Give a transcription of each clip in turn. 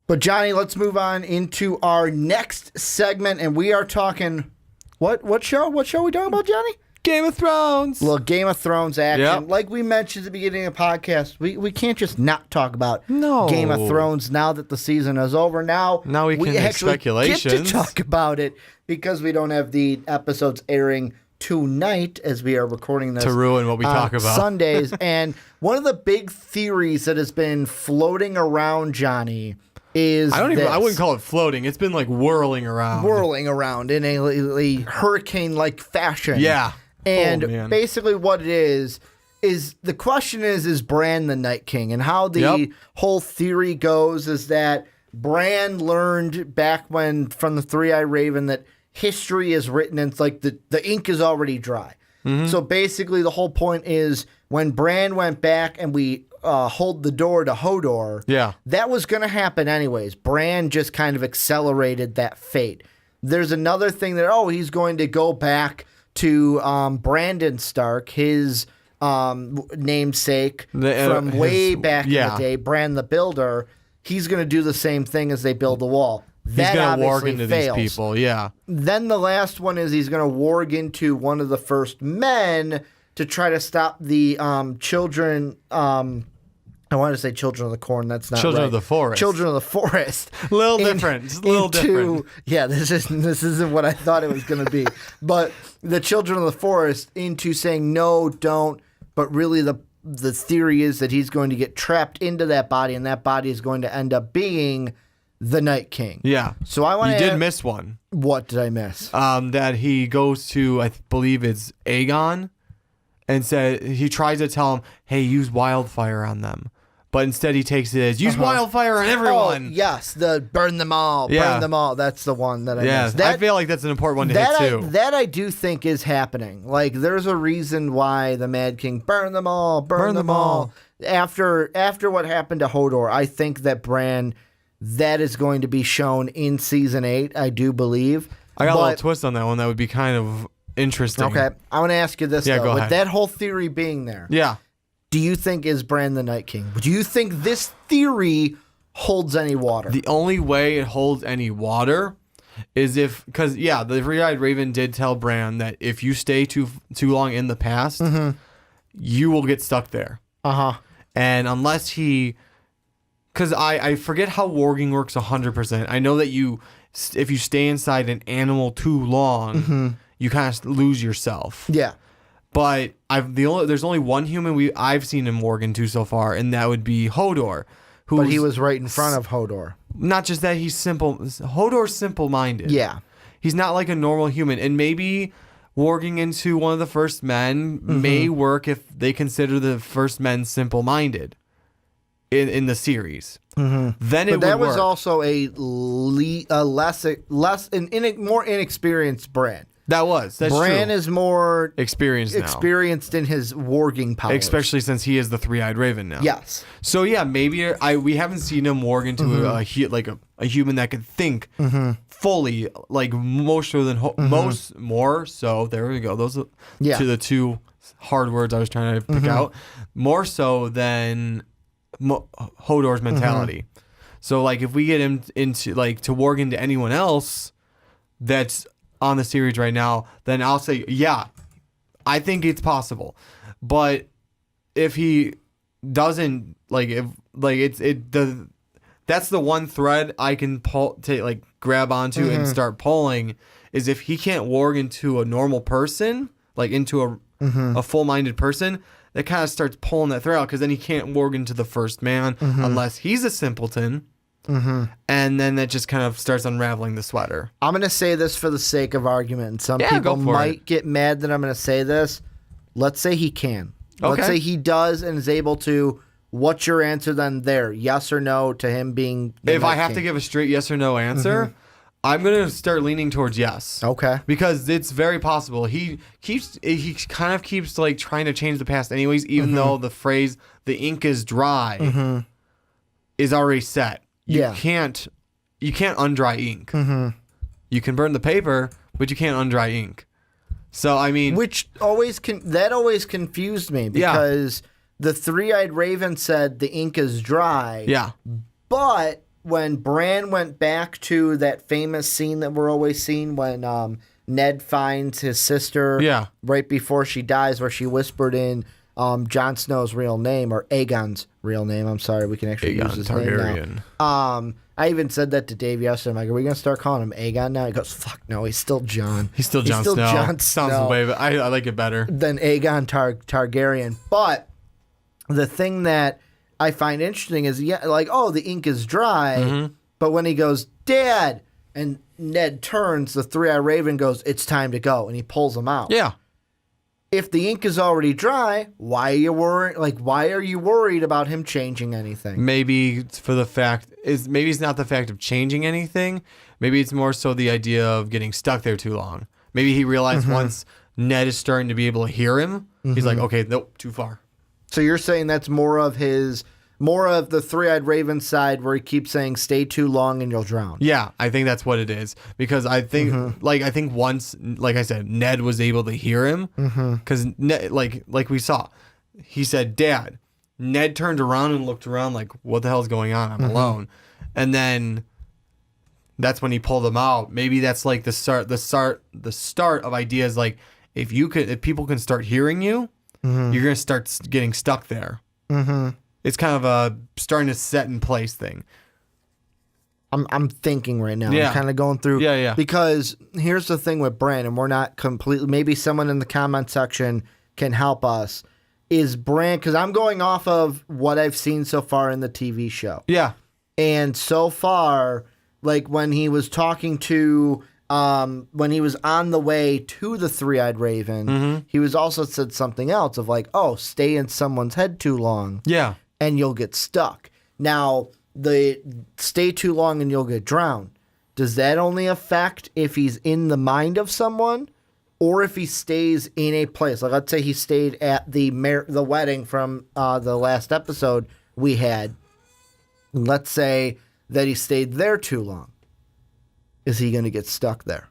But Johnny, let's move on into our next segment, and we are talking what show? What show are we talking about, Johnny? Game of Thrones. Little Game of Thrones action. Yep. Like we mentioned at the beginning of the podcast, we can't just not talk about No. Game of Thrones now that the season is over. Now we can make actually speculations. get to talk about it because we don't have the episodes airing tonight as we are recording this To ruin what we on talk about. Sundays. And one of the big theories that has been floating around, Johnny, is I wouldn't call it floating. It's been like whirling around. in a hurricane-like fashion. Yeah. And man. basically what it is the question is Bran the Night King? And how the whole theory goes is that Bran learned back when from the Three-Eyed Raven that history is written and it's like the ink is already dry. Mm-hmm. So basically the whole point is when Bran went back and we hold the door to Hodor, that was going to happen anyways. Bran just kind of accelerated that fate. There's another thing that, he's going to go back to Brandon Stark, his namesake from way back in the day, Bran the Builder. He's going to do the same thing as they build the wall. He's going to warg into fails. these people, yeah. Then the last one is he's going to warg into one of the first men to try to stop the children. I wanted to say Children of the Corn. That's not Children right. of the Forest. Children of the Forest. Little different. Just a little different. Yeah, this isn't what I thought it was going to be. But the Children of the Forest into saying no, don't. But really, the theory is that he's going to get trapped into that body, and that body is going to end up being the Night King. Yeah. So I want to. You did miss one. What did I miss? That he goes to, I believe it's Aegon, and he tries to tell him, "Hey, use wildfire on them." But instead he takes it as, use wildfire on everyone. Oh, yes, the burn them all, burn them all. That's the one that I missed. I feel like that's an important one to hit too. That I do think is happening. Like, there's a reason why the Mad King, burn them all, burn them all. After what happened to Hodor, I think that Bran, that is going to be shown in Season 8, I do believe. I got a little twist on that one that would be kind of interesting. Okay, I want to ask you this, though. Go With ahead. that whole theory being there. Yeah. Do you think is Bran the Night King? Do you think this theory holds any water? The only way it holds any water is because the Three-Eyed Raven did tell Bran that if you stay too long in the past, you will get stuck there. And unless because I forget how warging works 100%. I know that if you stay inside an animal too long, you kind of lose yourself. Yeah. But there's only one human I've seen him warg into so far, and that would be Hodor. But he was right in front of Hodor. Not just that, he's simple. Hodor's simple-minded. Yeah. He's not like a normal human. And maybe warging into one of the first men may work if they consider the first men simple-minded in the series. Then it would that work. was also a more inexperienced Bran. That's Bran true. is more experienced in his warging powers. Especially since he is the Three-Eyed Raven now. Yes. So yeah, maybe we haven't seen him warg into a human that could think fully, like more so. There we go. Those are to the two hard words I was trying to pick out. More so than Hodor's mentality. So like if we get him into to warg into anyone else that's on the series right now, then I'll say, yeah, I think it's possible. But if he doesn't, that's the one thread I can grab onto and start pulling, is if he can't warg into a normal person, like into a full-minded person, that kind of starts pulling that thread out, because then he can't warg into the first man unless he's a simpleton. And then that just kind of starts unraveling the sweater. I'm going to say this for the sake of argument, and some people might get mad that I'm going to say this. Let's say he can. Okay. Let's say he does and is able to. What's your answer then there? Yes or no to him being the If I have to give a straight yes or no answer, I'm going to start leaning towards yes. Okay. Because it's very possible. He kind of keeps trying to change the past anyways, even though the phrase, the ink is dry, is already set. You can't undry ink. You can burn the paper, but you can't undry ink. So I mean, which always confused me, because the Three-Eyed Raven said the ink is dry. Yeah. But when Bran went back to that famous scene that we're always seeing when Ned finds his sister right before she dies, where she whispered in Jon Snow's real name, or Aegon's real name. I'm sorry, we can actually use his name now. I even said that to Dave yesterday. I'm like, are we going to start calling him Aegon now? He goes, fuck no, he's still Jon. He's still Jon Snow. Sounds way, but I like it better than Aegon Targaryen. But the thing that I find interesting is, the ink is dry, but when he goes, Dad, and Ned turns, the three-eyed raven goes, it's time to go, and he pulls him out. Yeah. If the ink is already dry, why are you worried? Why are you worried about him changing anything? Maybe it's not the fact of changing anything. Maybe it's more so the idea of getting stuck there too long. Maybe he realized once Ned is starting to be able to hear him, he's like, okay, nope, too far. So you're saying that's more of the three-eyed raven side, where he keeps saying, stay too long and you'll drown. Yeah, I think that's what it is. Because I think, I think once, like I said, Ned was able to hear him. Because, like we saw, he said, Dad. Ned turned around and looked around like, what the hell's going on? I'm alone. And then that's when he pulled him out. Maybe that's like the start of ideas. Like, if people can start hearing you, you're going to start getting stuck there. It's kind of a starting to set in place thing. I'm thinking right now. I'm kind of going through. Yeah. Because here's the thing with Bran, and we're not completely. Maybe someone in the comment section can help us. Is Bran? Because I'm going off of what I've seen so far in the TV show. Yeah. And so far, like when he was talking to, when he was on the way to the three-eyed raven, he was also said something else of like, oh, stay in someone's head too long. Yeah. And you'll get stuck. Now, the stay too long and you'll get drowned. Does that only affect if he's in the mind of someone, or if he stays in a place? Like, let's say he stayed at the wedding from the last episode we had. Let's say that he stayed there too long. Is he going to get stuck there?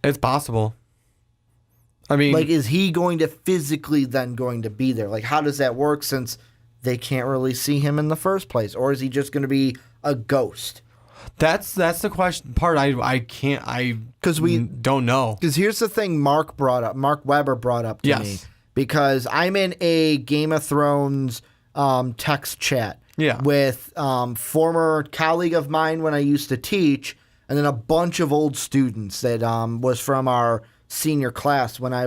It's possible. I mean, like, is he going to physically then going to be there? Like, how does that work, since they can't really see him in the first place? Or is he just going to be a ghost? That's the question part. I don't know. Because here's the thing Mark Weber brought up to me. Because I'm in a Game of Thrones text chat with former colleague of mine when I used to teach, and then a bunch of old students that was from our senior class when I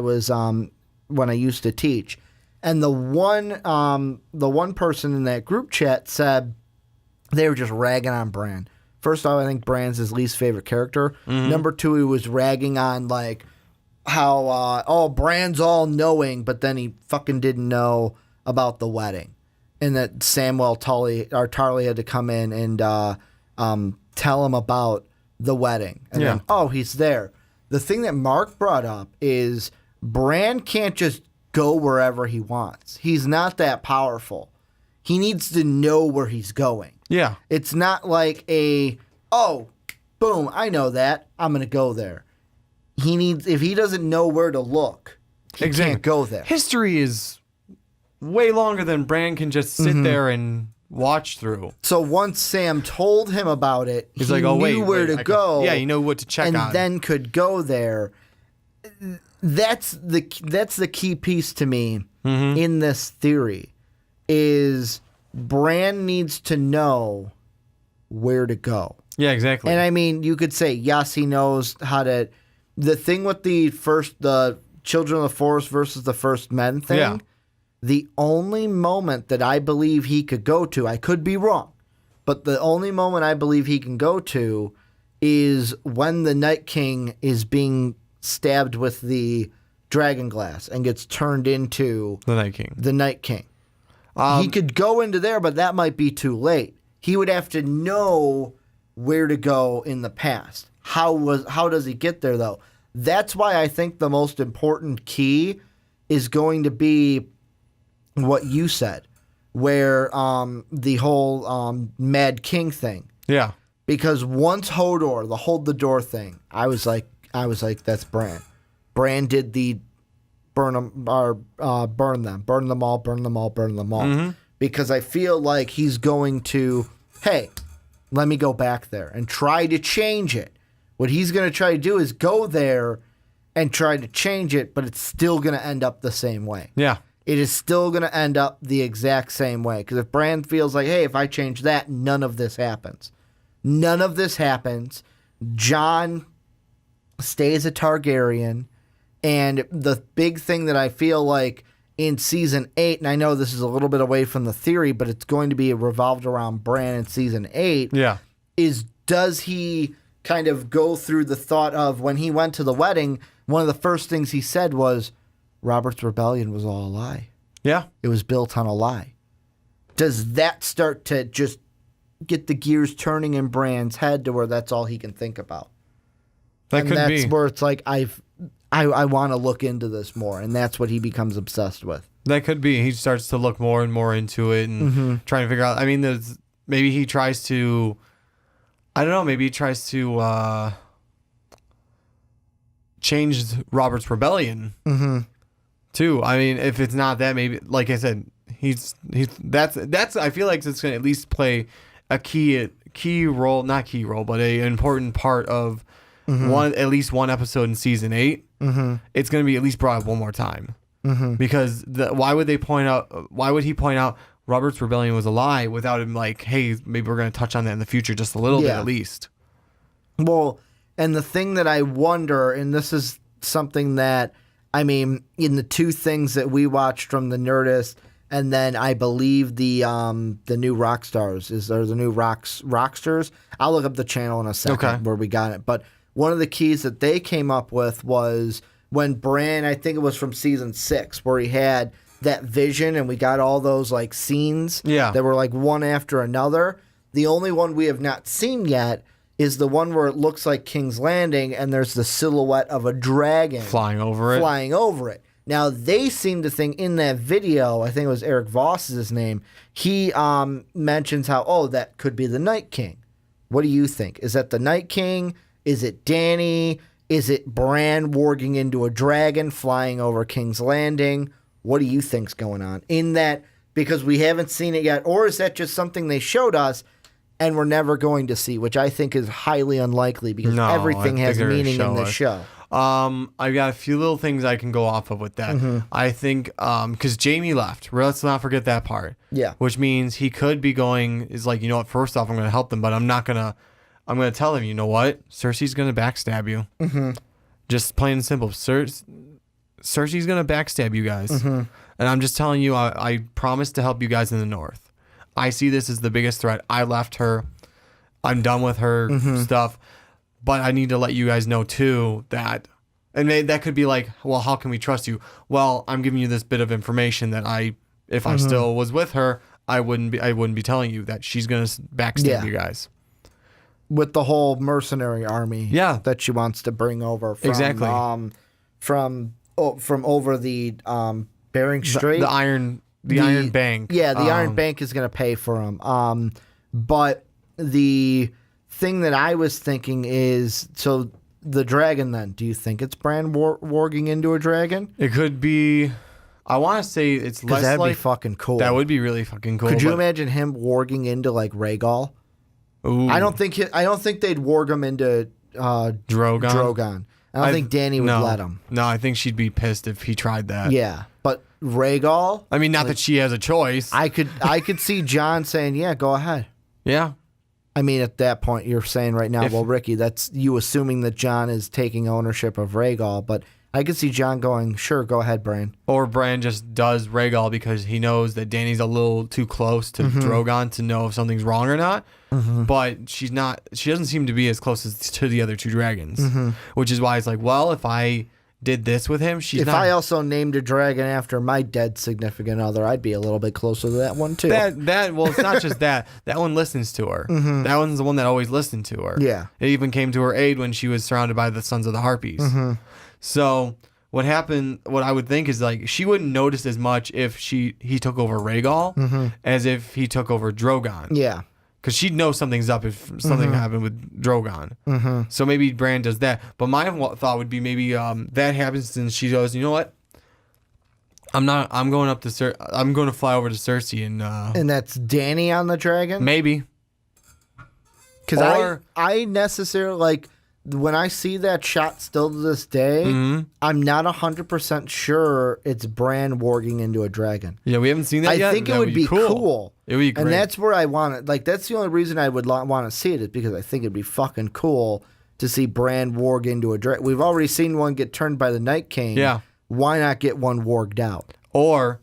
used to teach. And the one person in that group chat said they were just ragging on Bran. First off, I think Bran's his least favorite character. Number two, he was ragging on like how Bran's all knowing, but then he fucking didn't know about the wedding, and that Tarly had to come in and tell him about the wedding. And then he's there. The thing that Mark brought up is Bran can't just go wherever he wants. He's not that powerful. He needs to know where he's going. Yeah. It's not like boom, I know that, I'm going to go there. If he doesn't know where to look, he can't go there. History is way longer than Bran can just sit there and watch through. So once Sam told him about it, he like, knew where to go. He knew what to check on. And then could go there. That's the key piece to me in this theory, is Bran needs to know where to go. Yeah, exactly. And I mean, you could say, yes, he knows how to. The thing with the Children of the Forest versus the First Men thing, the only moment that I believe he could go to, I could be wrong, but the only moment I believe he can go to is when the Night King is being stabbed with the dragon glass and gets turned into the Night King. The Night King. He could go into there, but that might be too late. He would have to know where to go in the past. How does he get there, though? That's why I think the most important key is going to be what you said, where the whole Mad King thing. Yeah. Because once Hodor, the hold the door thing, I was like, that's Bran. Bran did the burn them all. Mm-hmm. Because I feel like he's going to, hey, let me go back there and try to change it. What he's going to try to do is go there and try to change it, but it's still going to end up the same way. Yeah. It is still going to end up the exact same way. Because if Bran feels like, hey, if I change that, none of this happens. None of this happens. Jon stays a Targaryen. And the big thing that I feel like in season 8, and I know this is a little bit away from the theory, but it's going to be revolved around Bran in season 8, is does he kind of go through the thought of when he went to the wedding, one of the first things he said was, Robert's rebellion was all a lie. Yeah. It was built on a lie. Does that start to just get the gears turning in Bran's head to where that's all he can think about? That could be. That's where it's like, I want to look into this more, and that's what he becomes obsessed with. That could be. He starts to look more and more into it and trying to figure out. I mean, maybe he tries to, I don't know, maybe he tries to change Robert's rebellion. Too. I mean, if it's not that, maybe, like I said, that's I feel like it's going to at least play a key role, not key role, but an important part of at least one episode in season 8. It's going to be at least brought up one more time. Because why would he point out Robert's rebellion was a lie without him like, hey, maybe we're going to touch on that in the future just a little bit at least. Well, and the thing that I wonder, and this is something that, I mean, in the two things that we watched from the Nerdist, and then I believe the new Rockstars or the new Rockstars. I'll look up the channel in a second where we got it. But one of the keys that they came up with was when Bran, I think it was from season 6, where he had that vision and we got all those like scenes that were like one after another. The only one we have not seen yet is the one where it looks like King's Landing and there's the silhouette of a dragon flying over it. Now, they seem to think in that video, I think it was Eric Voss is his name, he mentions how, that could be the Night King. What do you think? Is that the Night King? Is it Dany? Is it Bran warging into a dragon flying over King's Landing? What do you think's going on in that? Because we haven't seen it yet. Or is that just something they showed us and we're never going to see, which I think is highly unlikely because everything has meaning in this show. I've got a few little things I can go off of with that. I think because Jaime left. Let's not forget that part. Yeah. Which means he could be going, is like, you know what, first off, I'm going to help them, but I'm going to tell them, you know what, Cersei's going to backstab you. Just plain and simple. Cersei's going to backstab you guys. And I'm just telling you, I promise to help you guys in the North. I see this as the biggest threat. I left her. I'm done with her stuff. But I need to let you guys know, too, that... And that could be like, well, how can we trust you? Well, I'm giving you this bit of information that if I still was with her, I wouldn't be telling you that she's going to backstab you guys. With the whole mercenary army that she wants to bring over from, from over the Bering Strait. The Iron Bank. Yeah, the Iron Bank is going to pay for them. But the thing that I was thinking is, so the dragon then, do you think it's Bran warging into a dragon? It could be. I want to say it's less that'd be fucking cool. That would be really fucking cool. Could you imagine him warging into like Rhaegal? Ooh. I don't think they'd warg him into Drogon. I don't think Dany would let him. No, I think she'd be pissed if he tried that. Yeah, but Rhaegal. I mean, not that she has a choice. I could see Jon saying, "Yeah, go ahead." Yeah. I mean, at that point, you're saying right now, well, Ricky, that's you assuming that Jon is taking ownership of Rhaegal, but I could see Jon going, sure, go ahead, Bran. Or Bran just does Rhaegal because he knows that Dany's a little too close to Drogon to know if something's wrong or not. But she doesn't seem to be as close as to the other two dragons, which is why it's like, well, if I did this with him, if I also named a dragon after my dead significant other, I'd be a little bit closer to that one too. Well, it's not just that. That one listens to her. That one's the one that always listened to her. Yeah. It even came to her aid when she was surrounded by the Sons of the Harpies. So what happened, what I would think is like she wouldn't notice as much if he took over Rhaegal as if he took over Drogon. Yeah. Because she'd know something's up if something happened with Drogon. So maybe Bran does that. But my thought would be maybe that happens and she goes, you know what? I'm going to fly over to Cersei and that's Dany on the dragon? Maybe. Because I necessarily, like, when I see that shot still to this day, I'm not 100% sure it's Bran warging into a dragon. Yeah, we haven't seen that yet. I think it would be cool. It would be great. And that's where I want it. Like, that's the only reason I would want to see it, is because I think it'd be fucking cool to see Bran warg into a dragon. We've already seen one get turned by the Night King. Yeah. Why not get one warged out? Or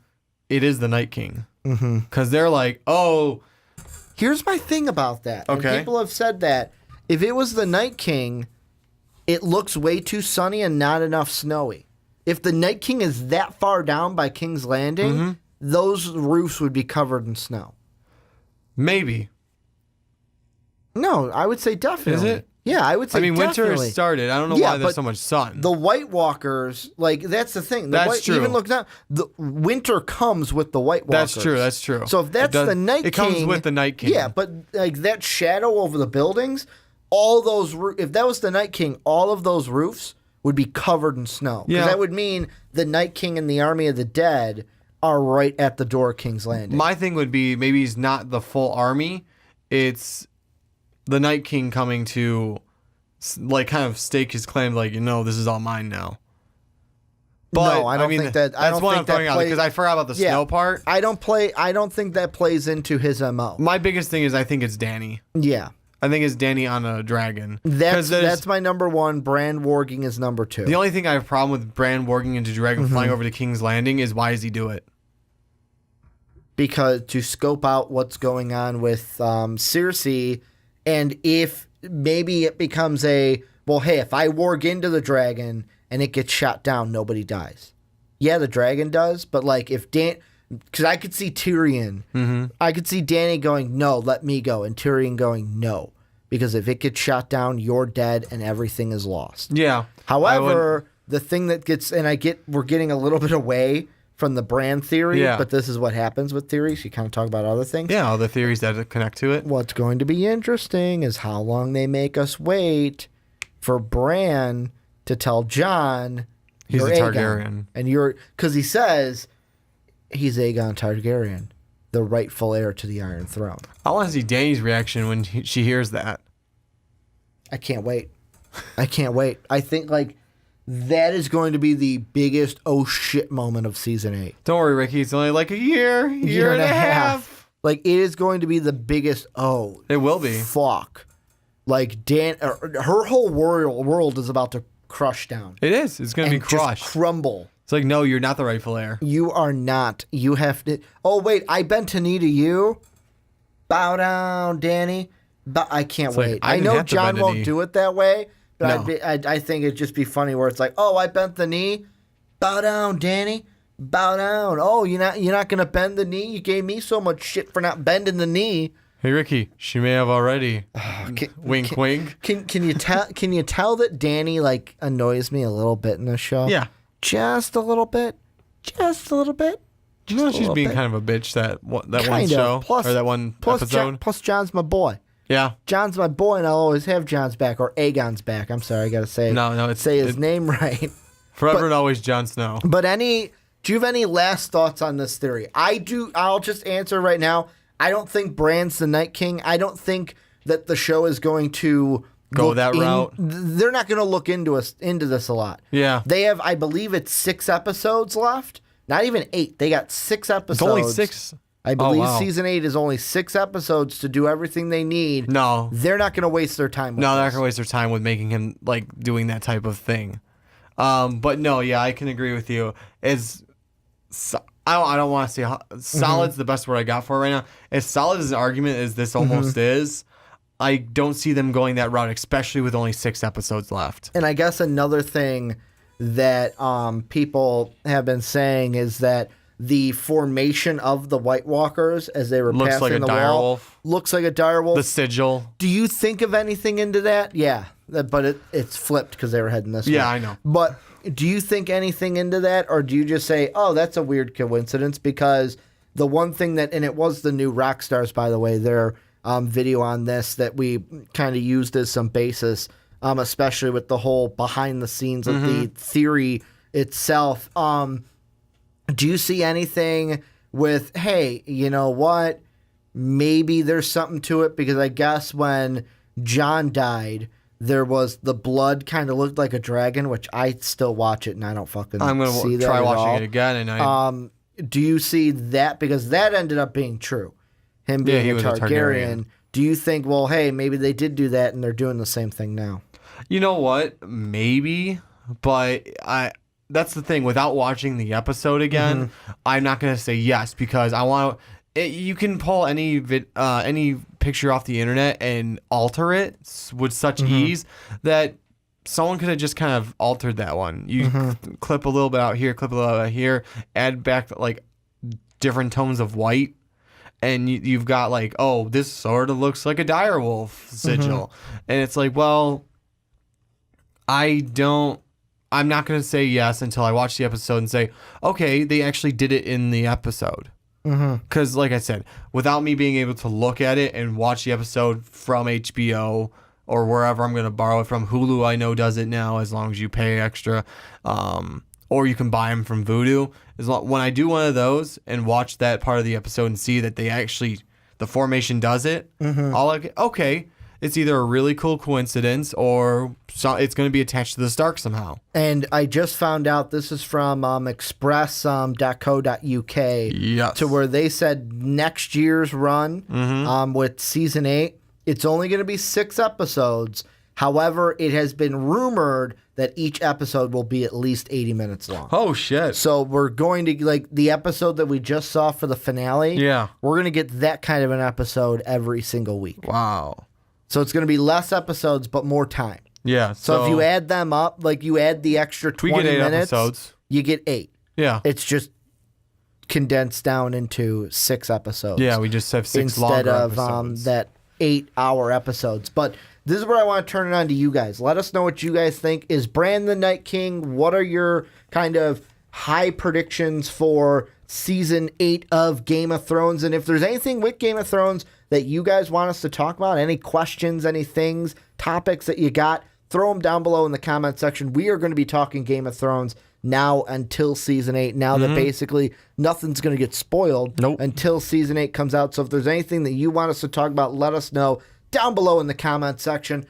it is the Night King. Because they're like, oh. Here's my thing about that. Okay. And people have said that if it was the Night King, it looks way too sunny and not enough snowy. If the Night King is that far down by King's Landing, those roofs would be covered in snow. Maybe. No, I would say definitely. Is it? Yeah, I would say definitely. Winter has started. I don't know why there's so much sun. The White Walkers, like, that's the thing. That's true. Even look down, the winter comes with the White Walkers. That's true. So if that's the Night King. It comes with the Night King. Yeah, but like that shadow over the buildings, all those, if that was the Night King, all of those roofs would be covered in snow. Because that would mean the Night King and the Army of the Dead are right at the door of King's Landing. My thing would be, maybe he's not the full army. It's the Night King coming to, like, kind of stake his claim, like, this is all mine now. But no, I don't think that. That's what I'm throwing out, because I forgot about the snow part. I don't think that plays into his MO. My biggest thing is I think it's Dany. Yeah. I think it's Dany on a dragon. That's my number one. Bran warging is number two. The only thing I have a problem with Bran warging into dragon flying over to King's Landing is, why does he do it? Because to scope out what's going on with Cersei, and if maybe it becomes hey, if I warg into the dragon and it gets shot down, nobody dies. Yeah, the dragon does, but like if because I could see Tyrion, I could see Dany going, no, let me go, and Tyrion going, no, because if it gets shot down, you're dead and everything is lost. Yeah. However, the thing that gets, and we're getting a little bit away from the Bran theory, but this is what happens with theories. You kind of talk about other things. Yeah, all the theories that connect to it. What's going to be interesting is how long they make us wait for Bran to tell Jon he's a Aegon. Targaryen. And because he says he's Aegon Targaryen, the rightful heir to the Iron Throne. I want to see Dany's reaction when she hears that. I can't wait. I think, like, that is going to be the biggest oh shit moment of season 8. Don't worry, Ricky. It's only like a year and a half. Like, it is going to be the biggest It will be. Fuck. Like, her whole world is about to crush down. It is. It's going to be crushed. Just crumble. It's like, no, you're not the rightful heir. You are not. You have to. Oh, wait. I bent a knee to you. Bow down, Dany. But I can't wait. I know Jon won't do it that way. But I think it'd just be funny where it's like, oh, I bent the knee. Bow down, Dany. Bow down. Oh, you're not gonna bend the knee? You gave me so much shit for not bending the knee. Hey, Ricky, she may have already. Wink, wink. Can you tell? Can you tell that Dany, like, annoys me a little bit in this show? Yeah, just a little bit. Just a little bit. She's being kind of a bitch that one show or that one episode. Plus, Jon's my boy. Yeah. Jon's my boy, and I'll always have Jon's back, or Aegon's back. I'm sorry, I gotta say his name right. Forever and always Jon Snow. But do you have any last thoughts on this theory? I do. I'll just answer right now. I don't think Bran's the Night King. I don't think that the show is going to go that route. They're not going to look into this a lot. Yeah. They have, I believe it's 6 episodes left. Not even 8. They got 6 episodes. It's only 6. I believe season 8 is only 6 episodes to do everything they need. No. They're not going to waste their time with they're not going to waste their time with making him, like, doing that type of thing. But no, yeah, I can agree with you. I don't want to say solid's the best word I got for it right now. As solid as an argument as this almost is, I don't see them going that route, especially with only 6 episodes left. And I guess another thing that people have been saying is that the formation of the White Walkers as they were passing the wall looks like a direwolf. The sigil. Do you think of anything into that? Yeah, but it's flipped because they were heading this way. Yeah, I know. But do you think anything into that, or do you just say, oh, that's a weird coincidence? Because the one thing that, and it was the new Rockstars, by the way, their video on this that we kind of used as some basis, especially with the whole behind the scenes of the theory itself. Do you see anything with, hey, you know what? Maybe there's something to it, because I guess when Jon died, there was the blood kind of looked like a dragon, which I still watch it and I don't fucking I'm gonna see that try at watching all. it again. And Do you see that? Because that ended up being true. Him being he a was a Targaryen. Targaryen. Do you think, well, hey, maybe they did do that and they're doing the same thing now? You know what? Maybe, but that's the thing. Without watching the episode again, I'm not gonna say yes because I want to. You can pull any picture off the internet and alter it with such ease that someone could have just kind of altered that one. You clip a little bit out here, clip a little bit out here, add back like different tones of white, and you've got like, oh, this sort of looks like a direwolf sigil, and it's like, well, I'm not going to say yes until I watch the episode and say, okay, they actually did it in the episode. Because, like I said, without me being able to look at it and watch the episode from HBO or wherever I'm going to borrow it from, Hulu I know does it now as long as you pay extra, or you can buy them from Vudu. When I do one of those and watch that part of the episode and see that the formation does it, I'll like, okay, it's either a really cool coincidence or it's going to be attached to the Stark somehow. And I just found out this is from express.co.uk to where they said next year's run with season 8, it's only going to be 6 episodes. However, it has been rumored that each episode will be at least 80 minutes long. Oh, shit. So we're going to, like, the episode that we just saw for the finale, we're going to get that kind of an episode every single week. Wow. So it's going to be less episodes, but more time. Yeah. So if you add them up, like you add the extra 20 we get 8 minutes, episodes. You get 8. Yeah. It's just condensed down into 6 episodes. Yeah, we just have 6 instead longer of episodes. that 8-hour episodes. But this is where I want to turn it on to you guys. Let us know what you guys think. Is Bran the Night King? What are your kind of high predictions for season 8 of Game of Thrones? And if there's anything with Game of Thrones that you guys want us to talk about, any questions, any things, topics that you got, throw them down below in the comment section. We are going to be talking Game of Thrones now until season 8. Now that basically nothing's going to get spoiled until season 8 comes out. So if there's anything that you want us to talk about, let us know down below in the comment section.